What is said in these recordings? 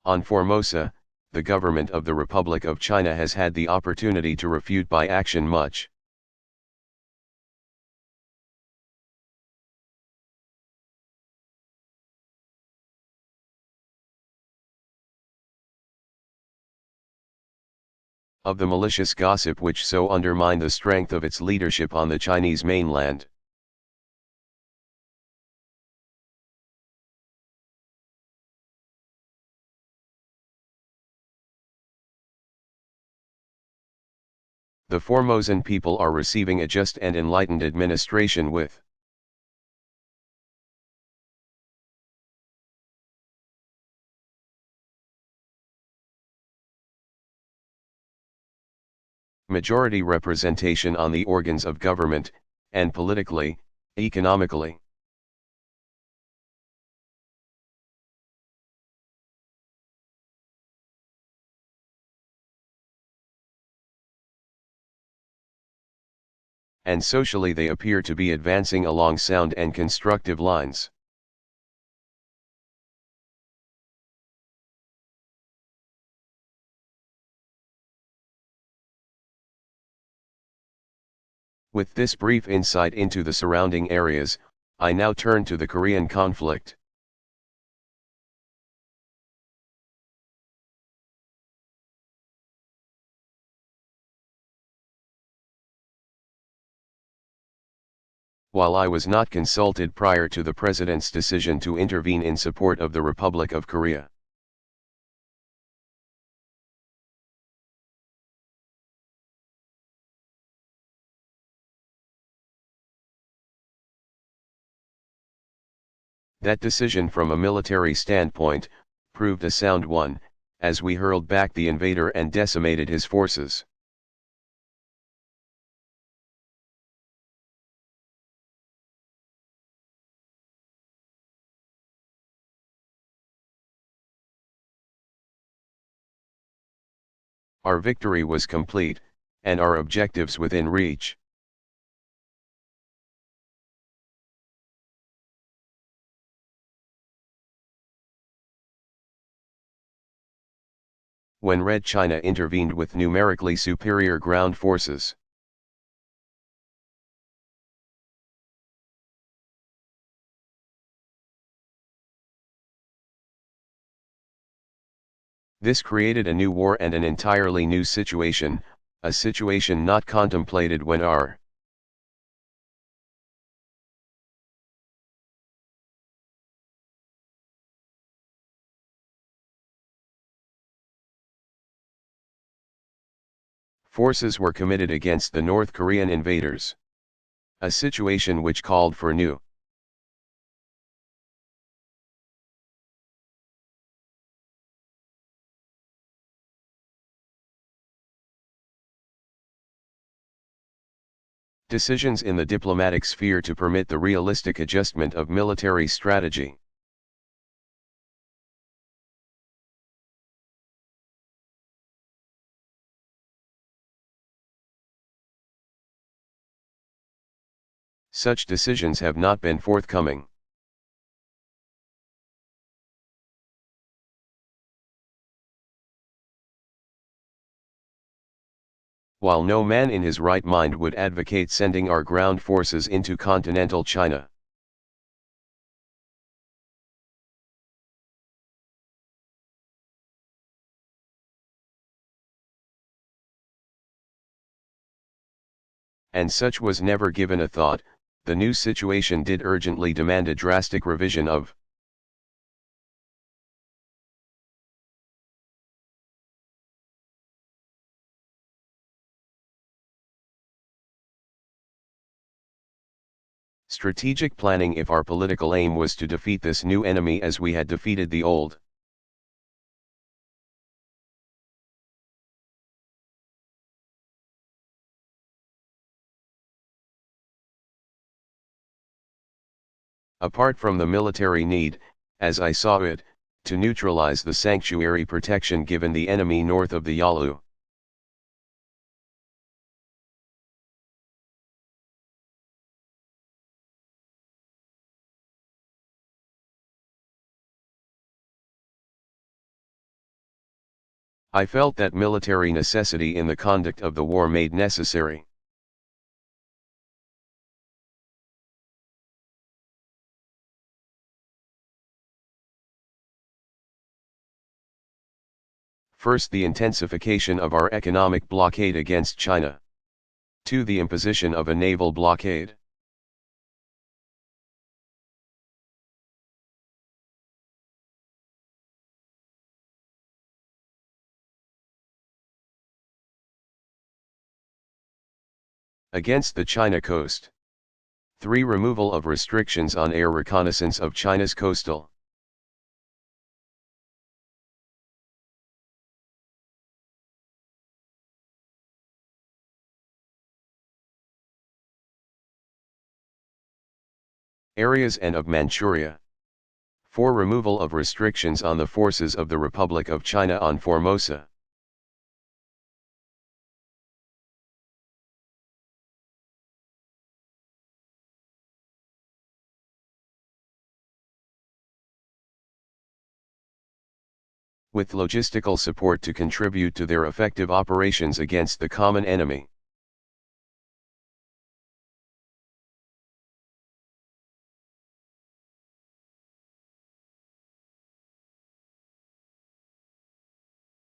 On Formosa, the government of the Republic of China has had the opportunity to refute by action much of the malicious gossip which so undermined the strength of its leadership on the Chinese mainland. The Formosan people are receiving a just and enlightened administration with majority representation on the organs of government, and politically, economically. And socially they appear to be advancing along sound and constructive lines. With this brief insight into the surrounding areas, I now turn to the Korean conflict. While I was not consulted prior to the President's decision to intervene in support of the Republic of Korea, that decision from a military standpoint proved a sound one, as we hurled back the invader and decimated his forces. Our victory was complete, and our objectives within reach. When Red China intervened with numerically superior ground forces, this created a new war and an entirely new situation, a situation not contemplated when our forces were committed against the North Korean invaders. A situation which called for new decisions in the diplomatic sphere to permit the realistic adjustment of military strategy. Such decisions have not been forthcoming. While no man in his right mind would advocate sending our ground forces into continental China, and such was never given a thought, the new situation did urgently demand a drastic revision of strategic planning if our political aim was to defeat this new enemy as we had defeated the old. Apart from the military need, as I saw it, to neutralize the sanctuary protection given the enemy north of the Yalu. I felt that military necessity in the conduct of the war made necessary. First, the intensification of our economic blockade against China. 2. The imposition of a naval blockade. Against the China coast. 3. Removal of restrictions on air reconnaissance of China's coastal areas and of Manchuria. 4. Removal of restrictions on the forces of the Republic of China on Formosa. With logistical support to contribute to their effective operations against the common enemy.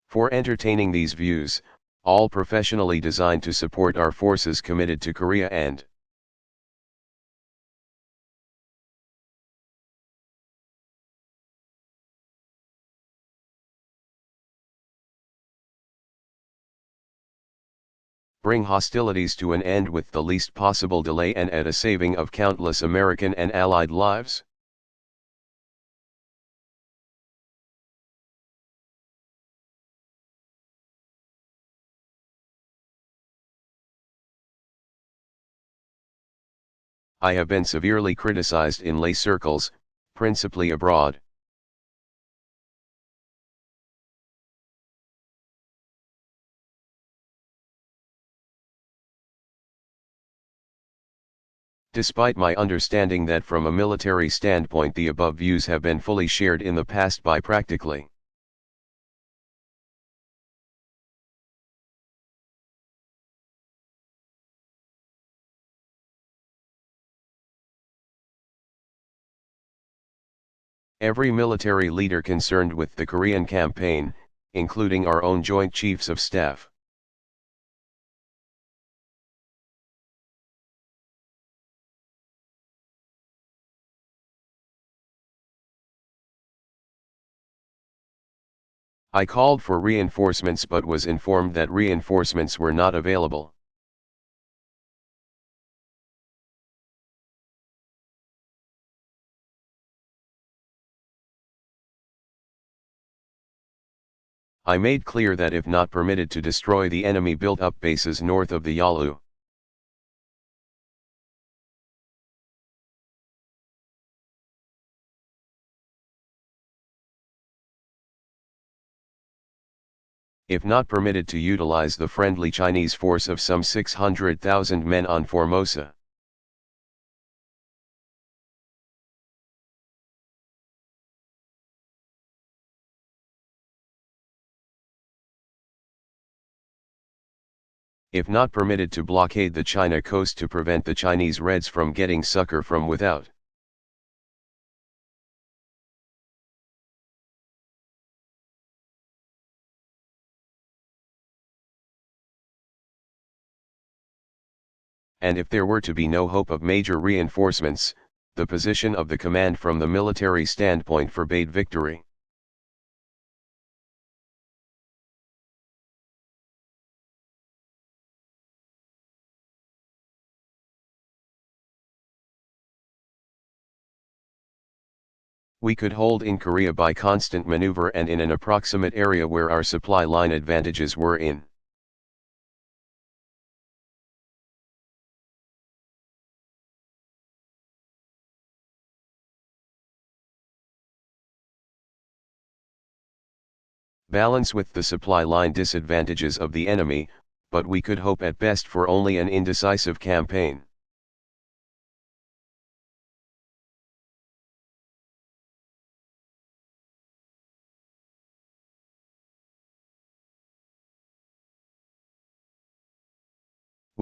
For entertaining these views, all professionally designed to support our forces committed to Korea and bring hostilities to an end with the least possible delay and at a saving of countless American and Allied lives. I have been severely criticized in lay circles, principally abroad. Despite my understanding that from a military standpoint the above views have been fully shared in the past by practically every military leader concerned with the Korean campaign, including our own Joint Chiefs of Staff. I called for reinforcements but was informed that reinforcements were not available. I made clear that if not permitted to destroy the enemy built-up bases north of the Yalu, if not permitted to utilize the friendly Chinese force of some 600,000 men on Formosa, if not permitted to blockade the China coast to prevent the Chinese Reds from getting succor from without, and if there were to be no hope of major reinforcements, the position of the command from the military standpoint forbade victory. We could hold in Korea by constant maneuver and in an approximate area where our supply line advantages were in. Balance with the supply line disadvantages of the enemy, but we could hope at best for only an indecisive campaign.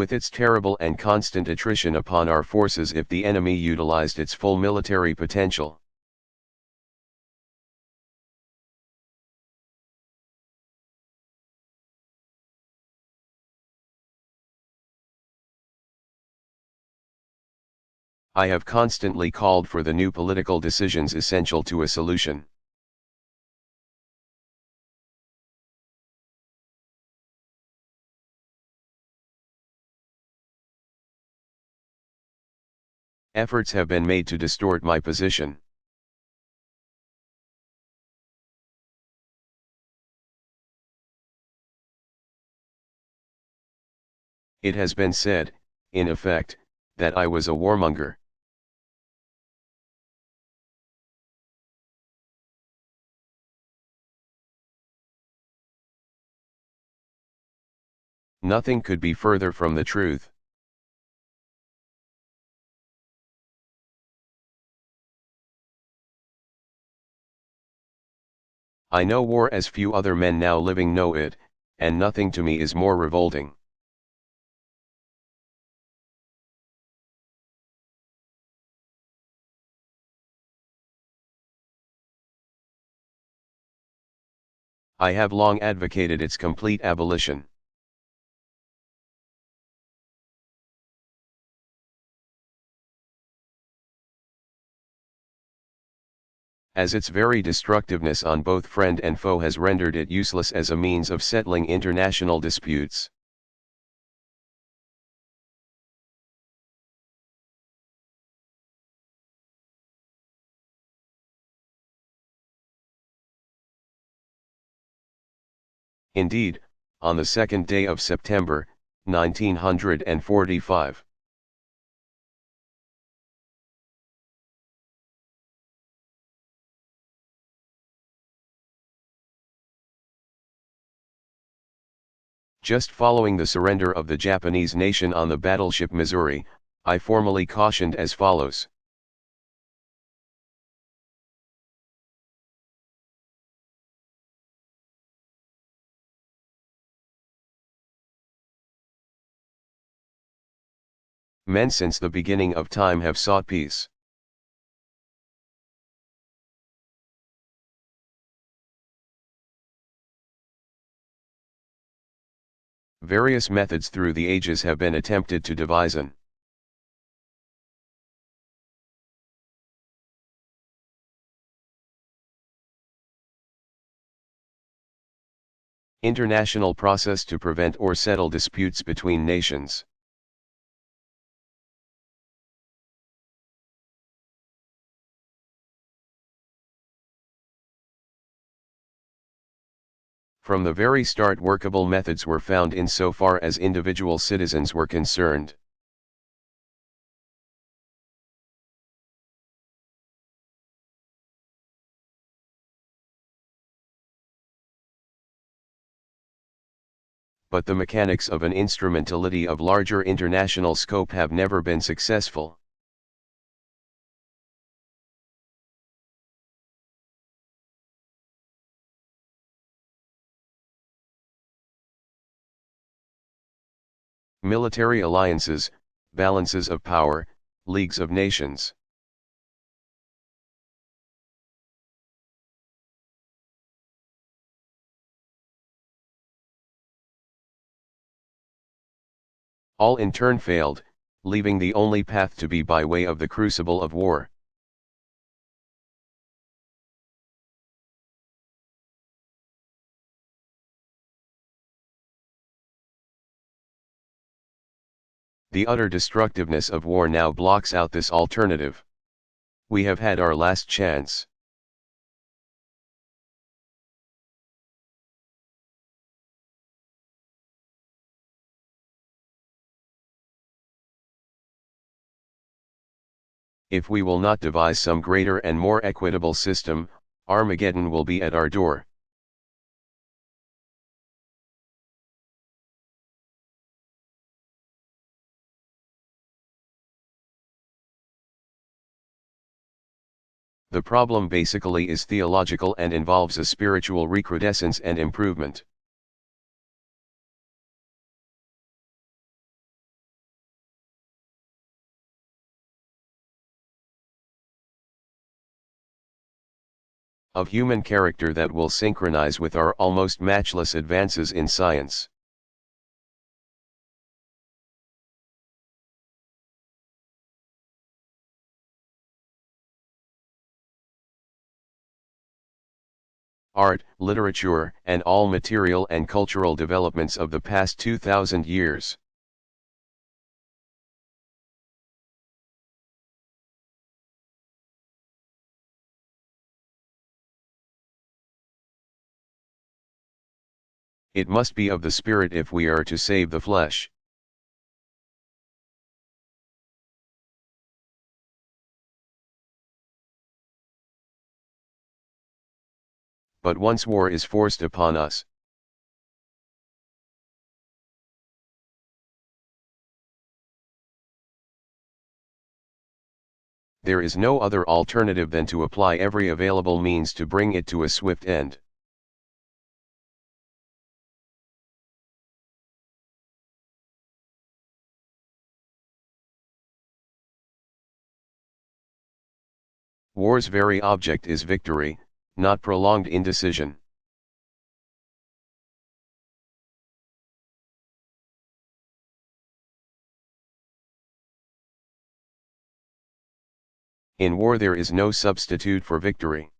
with its terrible and constant attrition upon our forces if the enemy utilized its full military potential. I have constantly called for the new political decisions essential to a solution. Efforts have been made to distort my position. It has been said, in effect, that I was a warmonger. Nothing could be further from the truth. I know war as few other men now living know it, and nothing to me is more revolting. I have long advocated its complete abolition. As its very destructiveness on both friend and foe has rendered it useless as a means of settling international disputes. Indeed, on the 2nd day of September, 1945, just following the surrender of the Japanese nation on the battleship Missouri, I formally cautioned as follows. Men since the beginning of time have sought peace. Various methods through the ages have been attempted to devise an international process to prevent or settle disputes between nations. From the very start, workable methods were found insofar as individual citizens were concerned. But the mechanics of an instrumentality of larger international scope have never been successful. Military alliances, balances of power, leagues of nations. All in turn failed, leaving the only path to be by way of the crucible of war. The utter destructiveness of war now blocks out this alternative. We have had our last chance. If we will not devise some greater and more equitable system, Armageddon will be at our door. The problem basically is theological and involves a spiritual recrudescence and improvement. of human character that will synchronize with our almost matchless advances in science. Art, literature, and all material and cultural developments of the past 2000 years. It must be of the spirit if we are to save the flesh. But once war is forced upon us, there is no other alternative than to apply every available means to bring it to a swift end. War's very object is victory, not prolonged indecision. In war there is no substitute for victory.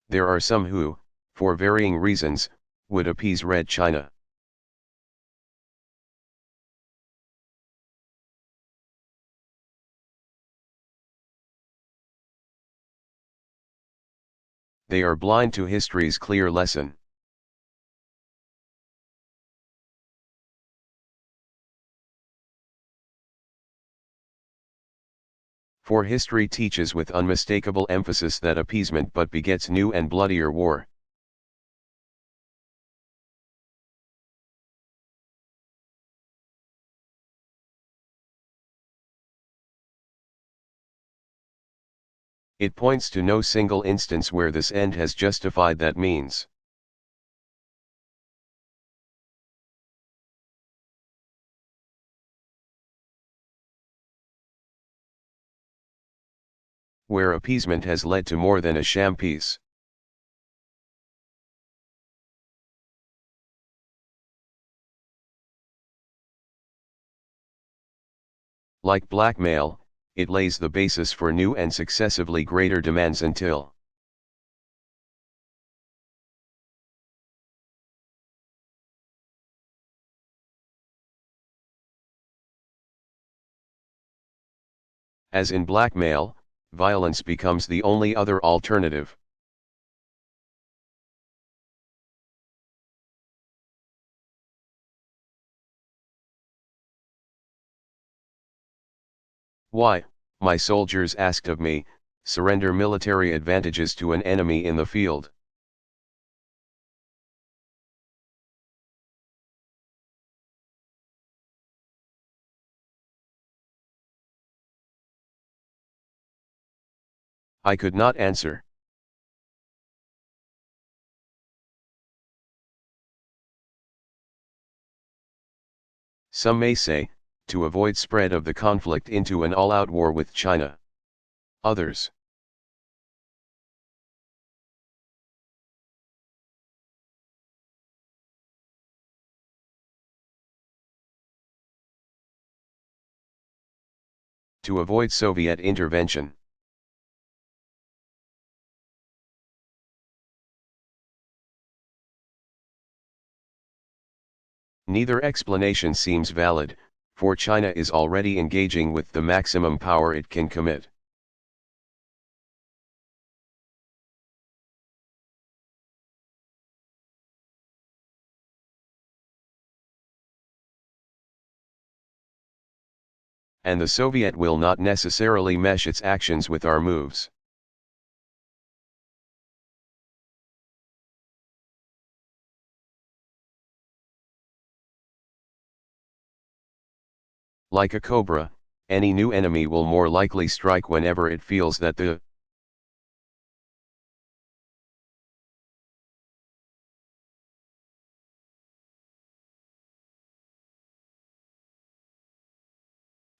There are some who, for varying reasons, would appease Red China. They are blind to history's clear lesson. For history teaches with unmistakable emphasis that appeasement but begets new and bloodier war. It points to no single instance where this end has justified that means. Where appeasement has led to more than a sham peace. Like blackmail, it lays the basis for new and successively greater demands until as in blackmail, violence becomes the only other alternative. Why, my soldiers asked of me, surrender military advantages to an enemy in the field? I could not answer. Some may say, to avoid spread of the conflict into an all-out war with China. Others, to avoid Soviet intervention. Neither explanation seems valid, for China is already engaging with the maximum power it can commit. And the Soviet will not necessarily mesh its actions with our moves. Like a cobra, any new enemy will more likely strike whenever it feels that the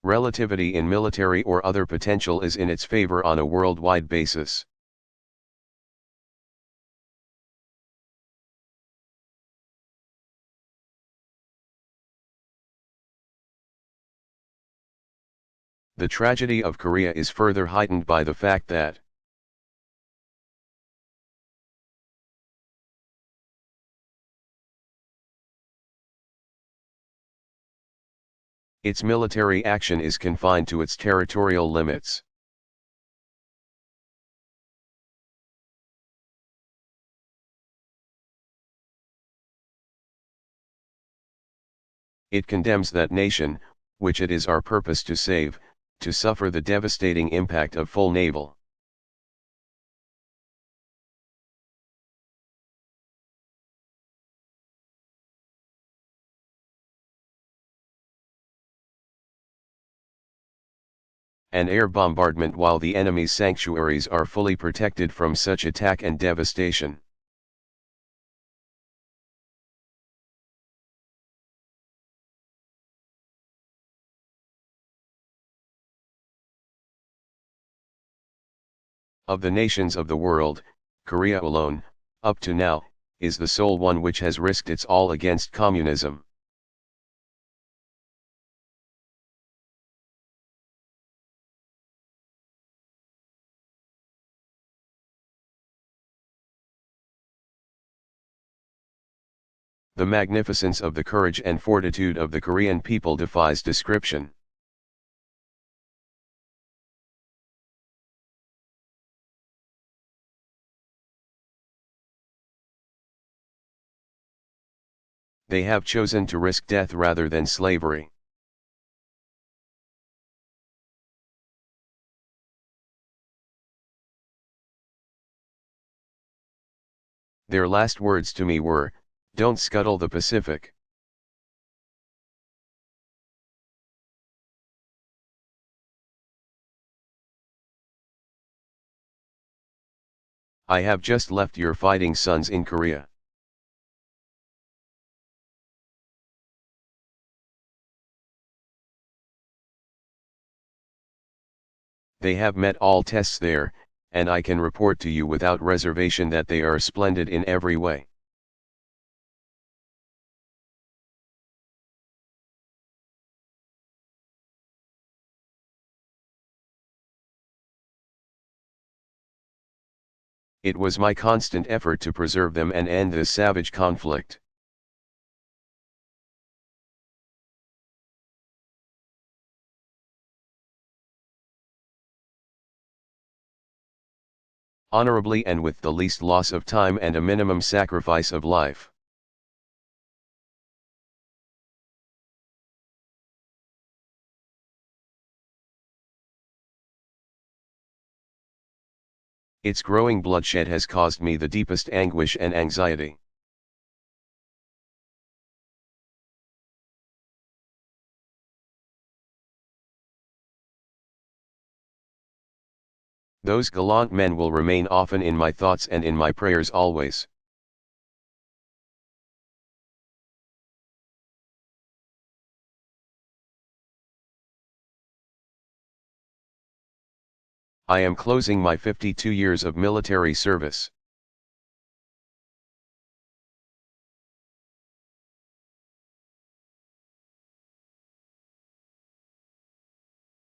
Relativity in military or other potential is in its favor on a worldwide basis. The tragedy of Korea is further heightened by the fact that its military action is confined to its territorial limits. It condemns that nation, which it is our purpose to save, to suffer the devastating impact of full naval and air bombardment while the enemy's sanctuaries are fully protected from such attack and devastation. Of the nations of the world, Korea alone, up to now, is the sole one which has risked its all against communism. The magnificence of the courage and fortitude of the Korean people defies description. They have chosen to risk death rather than slavery. Their last words to me were, "Don't scuttle the Pacific." I have just left your fighting sons in Korea. They have met all tests there, and I can report to you without reservation that they are splendid in every way. It was my constant effort to preserve them and end this savage conflict. Honorably and with the least loss of time and a minimum sacrifice of life. Its growing bloodshed has caused me the deepest anguish and anxiety. Those gallant men will remain often in my thoughts and in my prayers always. I am closing my 52 years of military service.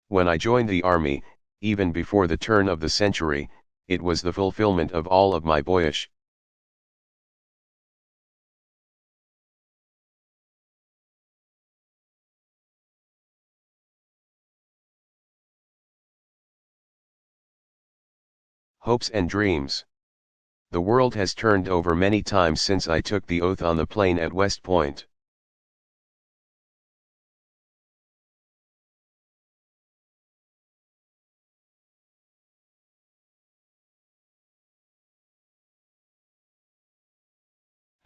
When I joined the army, even before the turn of the century, it was the fulfillment of all of my boyish hopes and dreams. The world has turned over many times since I took the oath on the plain at West Point.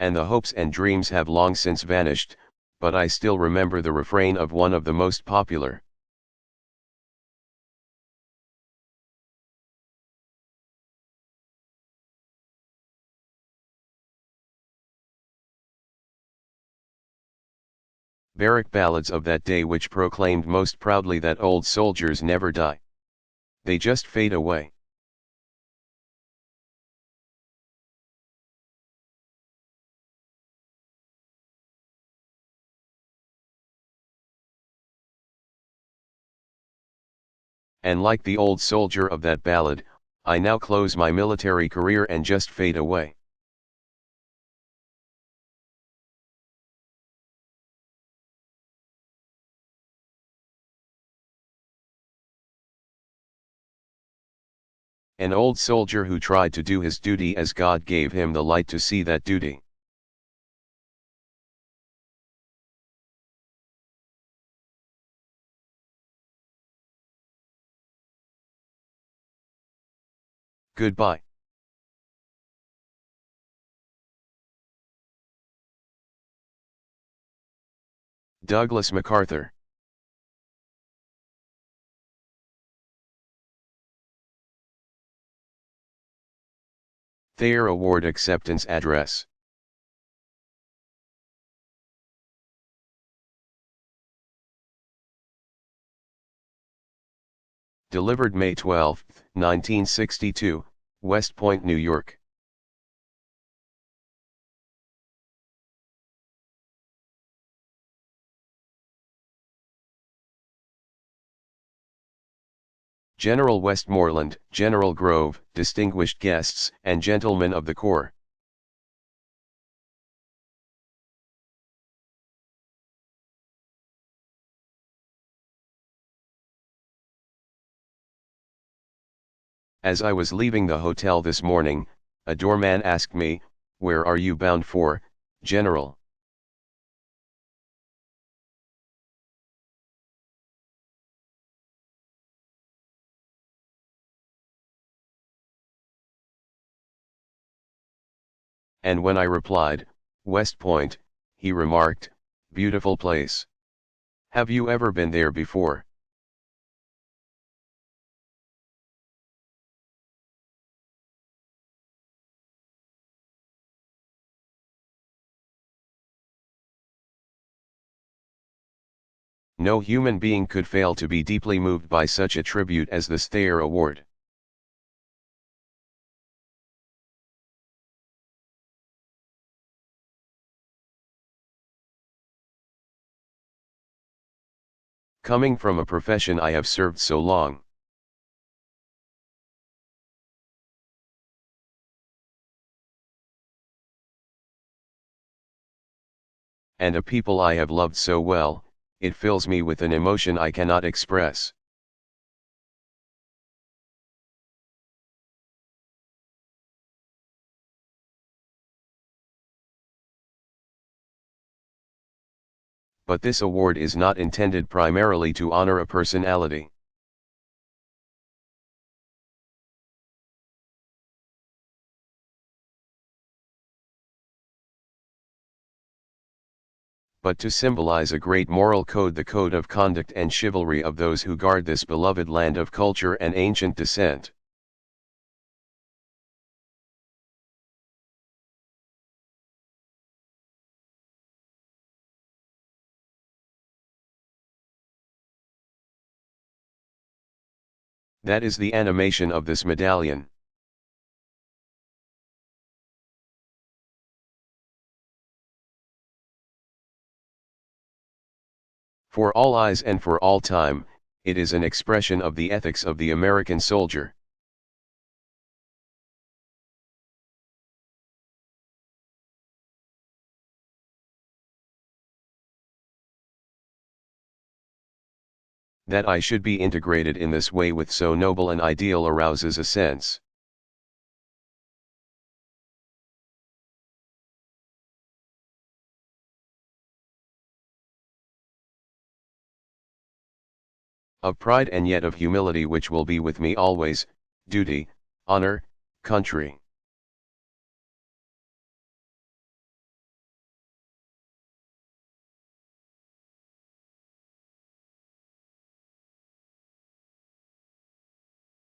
And the hopes and dreams have long since vanished, but I still remember the refrain of one of the most popular Barrack ballads of that day which proclaimed most proudly that old soldiers never die. They just fade away. And like the old soldier of that ballad, I now close my military career and just fade away. An old soldier who tried to do his duty as God gave him the light to see that duty. Goodbye. Douglas MacArthur. Thayer Award Acceptance Address. Delivered May 12, 1962, West Point, New York. General Westmoreland, General Grove, distinguished guests, and gentlemen of the Corps. As I was leaving the hotel this morning, a doorman asked me, "Where are you bound for, General?" And when I replied, "West Point," he remarked, "Beautiful place. Have you ever been there before?" No human being could fail to be deeply moved by such a tribute as this Thayer Award. Coming from a profession I have served so long. And a people I have loved so well, it fills me with an emotion I cannot express. But this award is not intended primarily to honor a personality. But to symbolize a great moral code, the code of conduct and chivalry of those who guard this beloved land of culture and ancient descent. That is the animation of this medallion. For all eyes and for all time, it is an expression of the ethics of the American soldier. That I should be integrated in this way with so noble an ideal arouses a sense of pride and yet of humility which will be with me always. Duty, honor, country.